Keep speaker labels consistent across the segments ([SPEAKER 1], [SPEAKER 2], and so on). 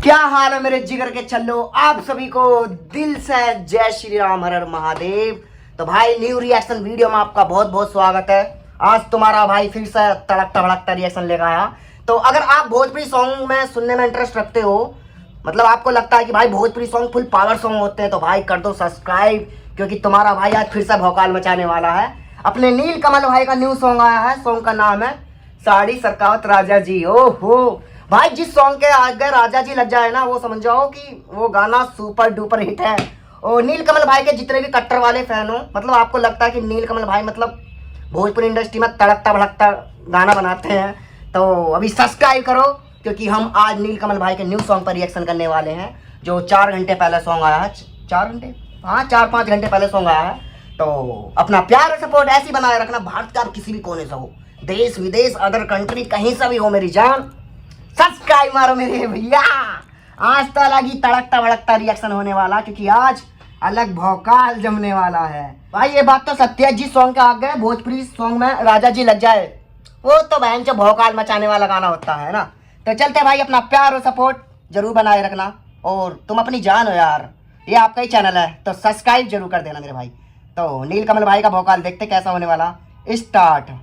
[SPEAKER 1] क्या हाल है मेरे जिगर के छल्लो, आप सभी को दिल से जय श्री राम, हर हर महादेव। तो भाई न्यू रिएक्शन वीडियो में आपका बहुत बहुत स्वागत है। आज तुम्हारा भाई फिर से तड़कता भड़कता रिएक्शन लेकर आया। तो अगर आप भोजपुरी सॉन्ग में सुनने में इंटरेस्ट रखते हो, मतलब आपको लगता है कि भाई Bhojpuri song full power song होते हैं, तो भाई कर दो सब्सक्राइब, क्योंकि तुम्हारा भाई आज फिर से भौकाल मचाने वाला है। अपने नील कमल भाई का न्यू सॉन्ग आया है, सॉन्ग का नाम है साड़ी सरकावत राजा जी। ओहो भाई, जिस सॉन्ग के आगे राजा जी लग जाए ना, वो समझ जाओ कि वो गाना सुपर डुपर हिट है। और नील कमल भाई के जितने भी कट्टर वाले फैन हो, मतलब आपको लगता है कि नील कमल भाई मतलब भोजपुरी इंडस्ट्री में तड़कता भड़कता गाना बनाते हैं, तो अभी सब्सक्राइब करो, क्योंकि हम आज नील कमल भाई के न्यू सॉन्ग पर रिएक्शन करने वाले हैं, जो 4 घंटे पहले सॉन्ग आया है। 4 घंटे, हाँ 4-5 घंटे पहले सॉन्ग आया है। तो अपना प्यार और सपोर्ट ऐसे ही बनाए रखना, भारत का किसी भी कोने से हो, देश विदेश अदर कंट्री कहीं से भी हो, मेरी जान सब्सक्राइब मारो मेरे भैया। आज तो अलग ही तड़कता भड़कता रिएक्शन होने वाला, क्योंकि आज अलग भौकाल जमने वाला है। भाई ये बात तो सत्य है, जिस सॉन्ग के आगे भोजपुरी सॉन्ग में राजा जी लग जाए, वो तो बहन जो भौकाल मचाने वाला गाना होता है ना। तो चलते भाई, अपना प्यार और सपोर्ट जरूर बनाए रखना, और तुम अपनी जान हो यार, ये आपका ही चैनल है, तो सब्सक्राइब जरूर कर देना मेरे भाई। तो नील कमल भाई का भौकाल देखते कैसा होने वाला। स्टार्ट।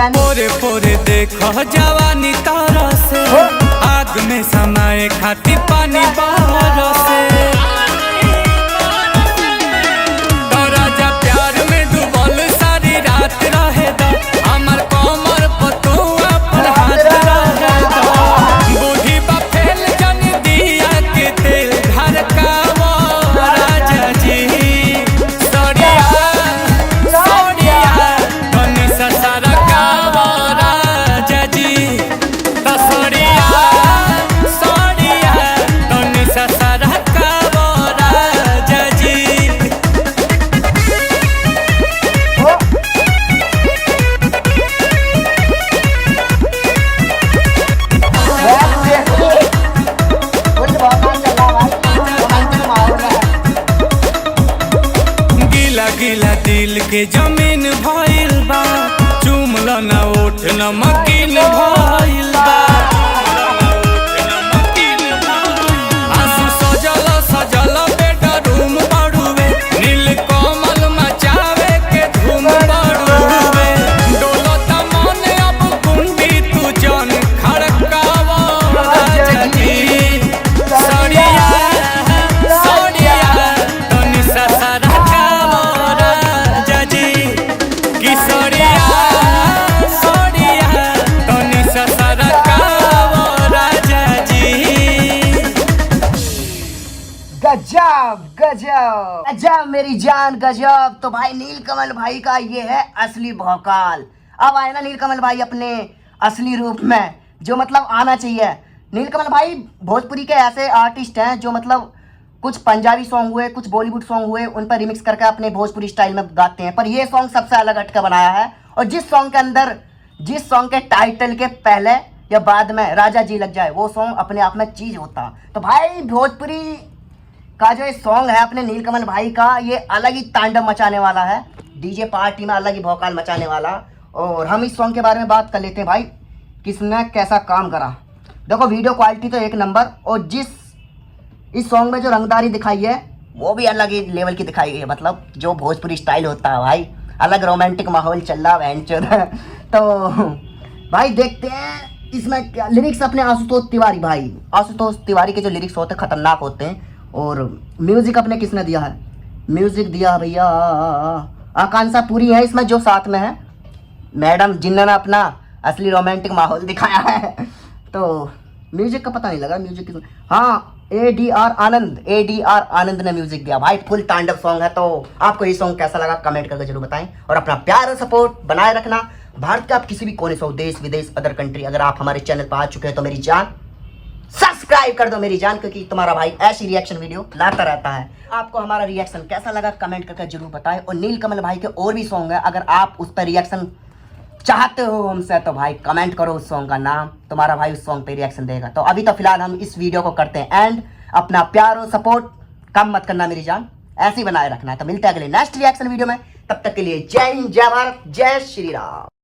[SPEAKER 2] पोरे पोरे देखो जवानी तारा से, आग में समाए खाती पानी बहार से। तो राजा प्यार में डूबल सारी रात रहे दा, हमार कमर पतुआ पर हाथ रहे दा। बूढ़ी बा फेल जन दिया के तेल घर का वो राजा जी। सोडिया सोडिया तनी ससारा गिला दिल के जमीन भइल बा, चुमल न ओठ नमकीन भइल बा। आंसू सजल सजल बेडरूम बड़ुए, नील कमल मचावे के धूम बड़ुए। डोलत मन अब कुंडी तू जन खड़कावा राजा जी। सड़िया सड़िया तनी ससरा
[SPEAKER 1] गजब गजब गजब मेरी जान गजब। तो भाई नील कमल भाई का ये है असली भौकाल। अब आए ना नील कमल भाई अपने असली रूप में, जो मतलब आना चाहिए। नील कमल भाई भोजपुरी के ऐसे आर्टिस्ट हैं जो मतलब कुछ पंजाबी सॉन्ग हुए, कुछ बॉलीवुड सॉन्ग हुए, उन पर रिमिक्स करके अपने भोजपुरी स्टाइल में गाते हैं, पर ये सॉन्ग सबसे अलग हटकर बनाया है। और जिस सॉन्ग के अंदर, जिस सॉन्ग के टाइटल के पहले या बाद में राजा जी लग जाए, वो सॉन्ग अपने आप में चीज होता। तो भाई भोजपुरी का जो ये सॉन्ग है अपने नील कमल भाई का, ये अलग ही तांडव मचाने वाला है, डीजे पार्टी में अलग ही भौकाल मचाने वाला। और हम इस सॉन्ग के बारे में बात कर लेते हैं भाई। किसने कैसा काम करा। देखो वीडियो क्वालिटी तो एक नंबर, और इस सॉन्ग में जो रंगदारी दिखाई है वो भी अलग ही लेवल की दिखाई गई है। मतलब जो भोजपुरी स्टाइल होता है भाई, अलग रोमांटिक माहौल चल रहा है। तो भाई देखते हैं इसमें क्या लिरिक्स अपने आशुतोष तिवारी, भाई आशुतोष तिवारी के जो लिरिक्स होते हैं खतरनाक होते हैं। और म्यूजिक अपने किसने दिया है, म्यूजिक दिया भैया आकांक्षा पूरी है इसमें जो साथ में है मैडम, जिन्होंने अपना असली रोमांटिक माहौल दिखाया है। तो म्यूजिक का पता नहीं लगा म्यूजिक किस, हाँ ADR आनंद ने म्यूजिक दिया। भाई फुल तांडव सॉन्ग है। तो आपको ये सॉन्ग कैसा लगा कमेंट करके जरूर बताएं, और अपना प्यार और सपोर्ट बनाए रखना। भारत के आप किसी भी कोने से हो, देश विदेश अदर कंट्री, अगर आप हमारे चैनल पर आ चुके हैं तो मेरी जान सब्सक्राइब कर दो मेरी जान, क्योंकि तुम्हारा भाई ऐसी रिएक्शन वीडियो लाता रहता है। आपको हमारा रिएक्शन कैसा लगा कमेंट करके जरूर बताएं। और नीलकमल भाई के और भी सॉन्ग है, अगर आप उस पर रिएक्शन चाहते हो हमसे तो भाई कमेंट करो उस सॉन्ग का नाम, तुम्हारा भाई उस सॉन्ग पे रिएक्शन देगा। तो अभी तो फिलहाल हम इस वीडियो को करते हैं एंड। अपना प्यार और सपोर्ट कम मत करना मेरी जान, ऐसे ही बनाए रखना है। तो मिलते हैं अगले नेक्स्ट रिएक्शन वीडियो में, तब तक के लिए जय हिंद, जय भारत, जय श्री राम।